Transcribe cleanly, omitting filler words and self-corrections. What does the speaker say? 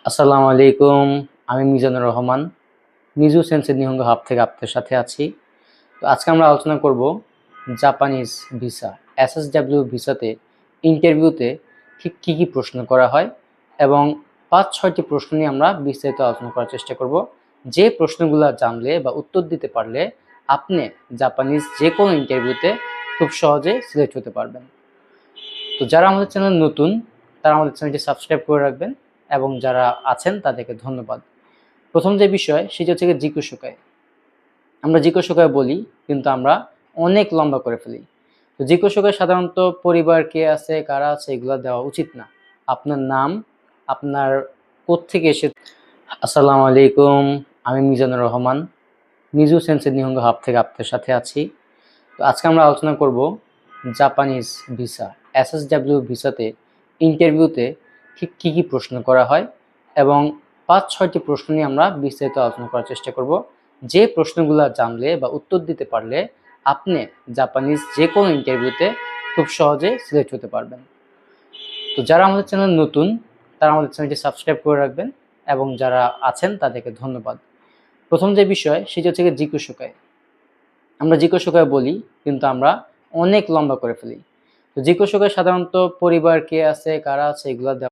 আসসালামু আলাইকুম। আমি মিজানুর রহমান। মিজু সেন্সেই নিহঙ্গো হাব থেকে আপনাদের সাথে আছি। তো আজকে আমরা আলোচনা করব জাপানিজ ভিসা, এসএসডব্লিউ ভিসাতে ইন্টারভিউতে ঠিক কী কী প্রশ্ন করা হয় এবং ৫-৬টি প্রশ্ন নিয়ে আমরা বিস্তারিত আলোচনা করার চেষ্টা করব। যে প্রশ্নগুলো জানলে বা উত্তর দিতে পারলে আপনি জাপানিজ যে কোনো ইন্টারভিউতে খুব সহজে সিলেক্ট হতে পারবেন। তো যারা আমাদের চ্যানেল নতুন তারা আমাদের চ্যানেলটি সাবস্ক্রাইব করে রাখবেন এবং যারা আছেন তাদেরকে ধন্যবাদ। প্রথম যে বিষয় সেটা হচ্ছে জিজ্ঞাসুকায়। আমরা জিজ্ঞাসুকায় বলি কিন্তু আমরা অনেক লম্বা করে ফেলি। তো জিজ্ঞাসুকায় সাধারণত পরিবার কে আছে, কারা আছে এগুলো দেওয়া উচিত না। আপনার নাম, আপনার কোত্থেকে এসে। আসসালামু আলাইকুম। আমি মিজানুর রহমান। মিজু সেন্সেই নিহঙ্গো হাব থেকে আপনাদের সাথে আছি। তো আজকে আমরা আলোচনা করব জাপানিজ ভিসা, এসএসডব্লিউ ভিসাতে ইন্টারভিউতে ঠিক কী কী প্রশ্ন করা হয় এবং ৫-৬টি প্রশ্ন নিয়ে আমরা বিস্তারিত আলোচনা করার চেষ্টা করব। যে প্রশ্নগুলো জানলে বা উত্তর দিতে পারলে আপনি জাপানিজ যে কোনো ইন্টারভিউতে খুব সহজে সিলেক্ট হতে পারবেন। তো যারা আমাদের চ্যানেল নতুন তারা আমাদের চ্যানেলটি সাবস্ক্রাইব করে রাখবেন এবং যারা আছেন তাদেরকে ধন্যবাদ। প্রথম যে বিষয় সেটা হচ্ছে জিজ্ঞাসুকায়। আমরা জিজ্ঞাসুকায় বলি কিন্তু আমরা অনেক লম্বা করে ফেলি। তো জিজ্ঞাসুকায় সাধারণত পরিবার কে আছে, কারা আছে এগুলো